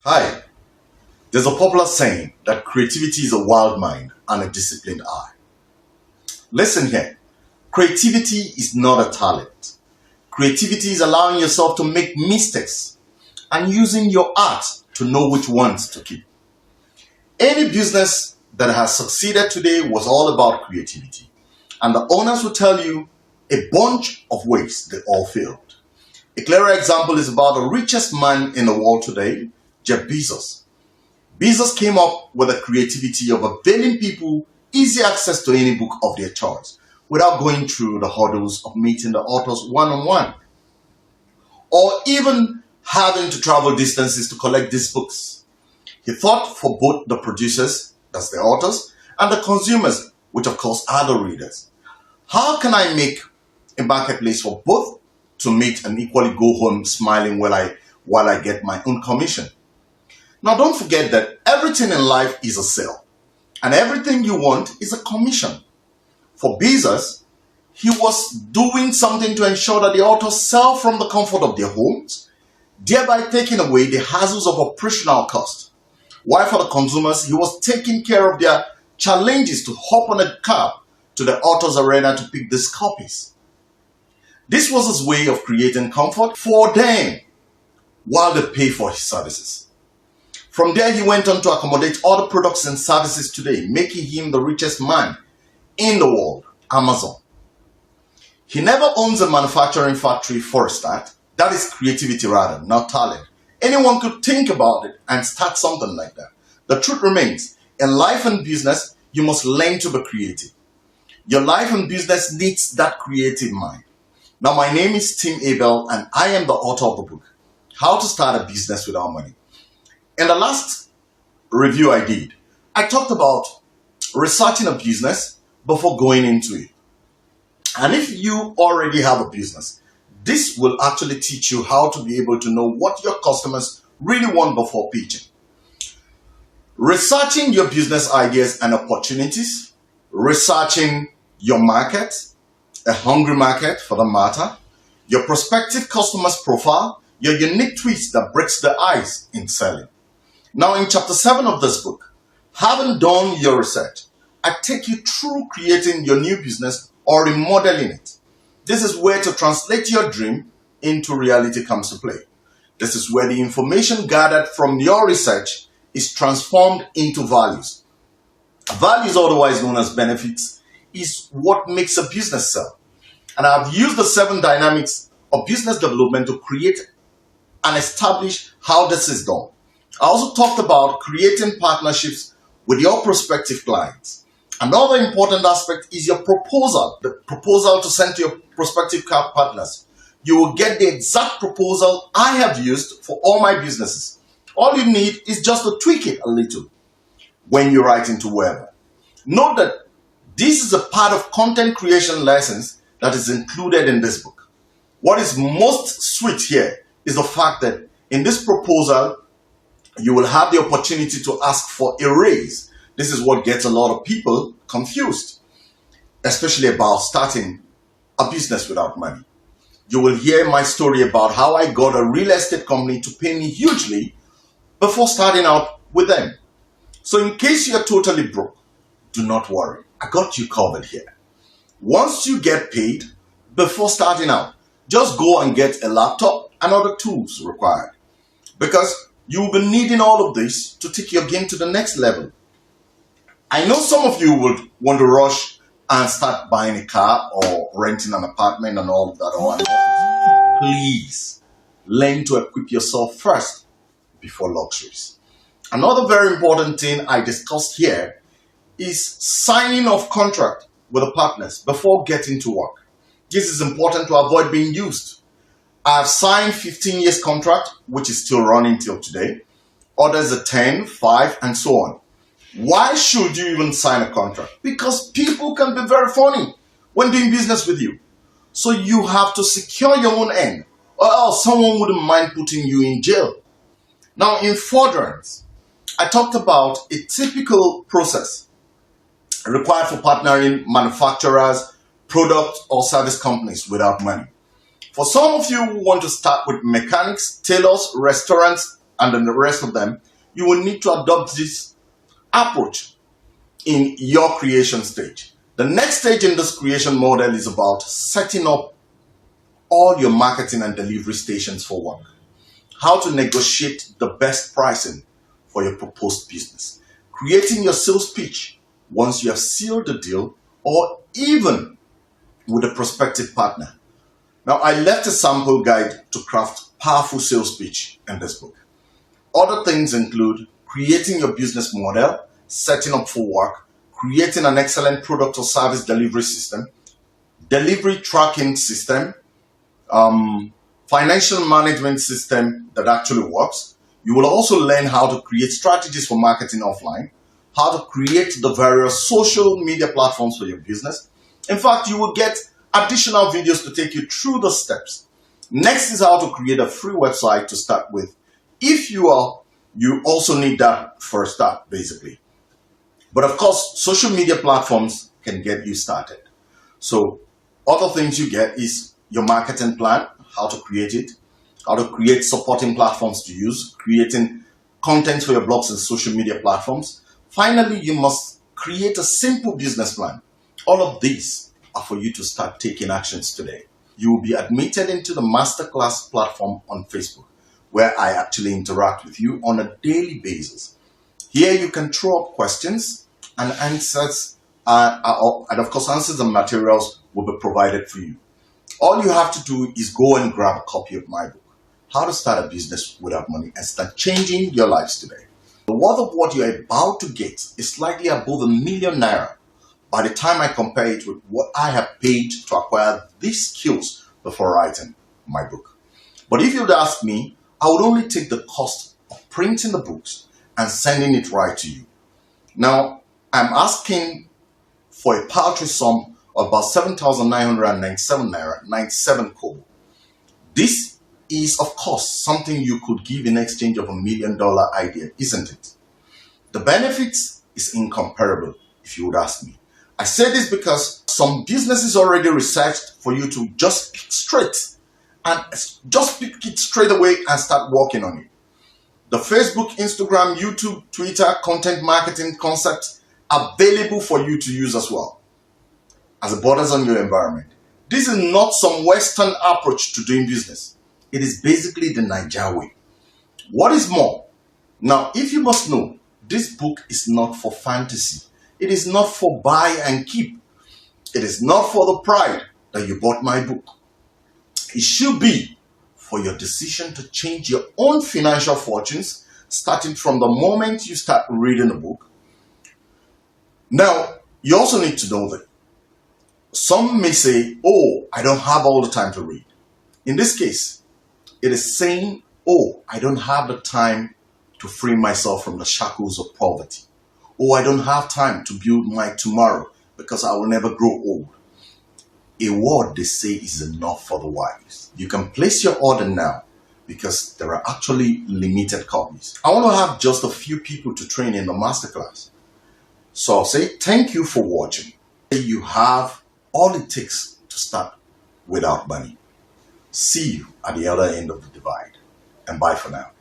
Hi, there's a popular saying that creativity is a wild mind and a disciplined eye. Listen here, creativity is not a talent. Creativity is allowing yourself to make mistakes and using your art to know which ones to keep. Any business that has succeeded today was all about creativity, and the owners will tell you a bunch of ways they all failed. A clearer example is about the richest man in the world today, Jeff Bezos. Bezos came up with the creativity of availing people easy access to any book of their choice without going through the hurdles of meeting the authors one-on-one or even having to travel distances to collect these books. He thought for both the producers, that's the authors, and the consumers, which of course are the readers. How can I make a marketplace for both to meet and equally go home smiling while I get my own commission? Now, don't forget that everything in life is a sale, and everything you want is a commission. For Bezos, he was doing something to ensure that the authors sell from the comfort of their homes, thereby taking away the hassles of operational cost. While for the consumers, he was taking care of their challenges to hop on a cab to the author's arena to pick these copies. This was his way of creating comfort for them while they pay for his services. From there, he went on to accommodate other products and services today, making him the richest man in the world, Amazon. He never owns a manufacturing factory for a start. That is creativity rather, not talent. Anyone could think about it and start something like that. The truth remains, in life and business, you must learn to be creative. Your life and business needs that creative mind. Now, my name is Tim Abel, and I am the author of the book, How to Start a Business Without Money. In the last review I did, I talked about researching a business before going into it. And if you already have a business, this will actually teach you how to be able to know what your customers really want before pitching. Researching your business ideas and opportunities, researching your market, a hungry market for the matter, your prospective customer's profile, your unique twist that breaks the ice in selling. Now, in chapter 7 of this book, having done your research, I take you through creating your new business or remodeling it. This is where to translate your dream into reality comes to play. This is where the information gathered from your research is transformed into values. Values, otherwise known as benefits, is what makes a business sell. And I've used the 7 dynamics of business development to create and establish how this is done. I also talked about creating partnerships with your prospective clients. Another important aspect is your proposal, the proposal to send to your prospective partners. You will get the exact proposal I have used for all my businesses. All you need is just to tweak it a little when you write into Weber. Note that this is a part of content creation lessons that is included in this book. What is most sweet here is the fact that in this proposal, you will have the opportunity to ask for a raise. This is what gets a lot of people confused, especially about starting a business without money. You will hear my story about how I got a real estate company to pay me hugely before starting out with them. So in case you're totally broke, do not worry. I got you covered here. Once you get paid, before starting out, just go and get a laptop and other tools required, because you will be needing all of this to take your game to the next level. I know some of you would want to rush and start buying a car or renting an apartment and all of that, or an office. Please learn to equip yourself first before luxuries. Another very important thing I discussed here is signing off contract with the partners before getting to work. This is important to avoid being used. I've signed 15 years contract, which is still running till today. Others are 10, 5, and so on. Why should you even sign a contract? Because people can be very funny when doing business with you. So you have to secure your own end, or else someone wouldn't mind putting you in jail. Now, in furtherance, I talked about a typical process required for partnering manufacturers, product or service companies without money. For some of you who want to start with mechanics, tailors, restaurants, and then the rest of them, you will need to adopt this approach in your creation stage. The next stage in this creation model is about setting up all your marketing and delivery stations for work. How to negotiate the best pricing for your proposed business. Creating your sales pitch once you have sealed the deal, or even with a prospective partner. Now, I left a sample guide to craft powerful sales pitch in this book. Other things include creating your business model, setting up for work, creating an excellent product or service delivery system, delivery tracking system, financial management system that actually works. You will also learn how to create strategies for marketing offline, how to create the various social media platforms for your business. In fact, you will get additional videos to take you through the steps. Next is how to create a free website to start with. If you also need that for a start, basically. But of course, social media platforms can get you started. So other things you get is your marketing plan, how to create it, how to create supporting platforms to use, creating content for your blogs and social media platforms. Finally, you must create a simple business plan. All of these are for you to start taking actions today. You will be admitted into the masterclass platform on Facebook, where I actually interact with you on a daily basis. Here you can throw up questions and answers, and of course answers and materials will be provided for you. All you have to do is go and grab a copy of my book, How to Start a Business Without Money, and start changing your lives today. The worth of what you're about to get is slightly above ₦1 million by the time I compare it with what I have paid to acquire these skills before writing my book. But if you'd ask me, I would only take the cost of printing the books and sending it right to you. Now, I'm asking for a paltry sum of about 7,997 naira, 97 kobo. This is, of course, something you could give in exchange of $1 million idea, isn't it? The benefits is incomparable, if you would ask me. I say this because some businesses already researched for you to just pick straight and just pick it straight away and start working on it. The Facebook, Instagram, YouTube, Twitter, content marketing concepts available for you to use as well as it borders on your environment. This is not some Western approach to doing business. It is basically the Niger way. What is more, now if you must know, this book is not for fantasy. It is not for buy and keep. It is not for the pride that you bought my book. It should be for your decision to change your own financial fortunes, starting from the moment you start reading the book. Now, you also need to know that some may say, oh, I don't have all the time to read. In this case, it is saying, oh, I don't have the time to free myself from the shackles of poverty. Oh, I don't have time to build my tomorrow because I will never grow old. A word they say is enough for the wise. You can place your order now because there are actually limited copies. I want to have just a few people to train in the masterclass. So I'll say thank you for watching. You have all it takes to start without money. See you at the other end of the divide, and bye for now.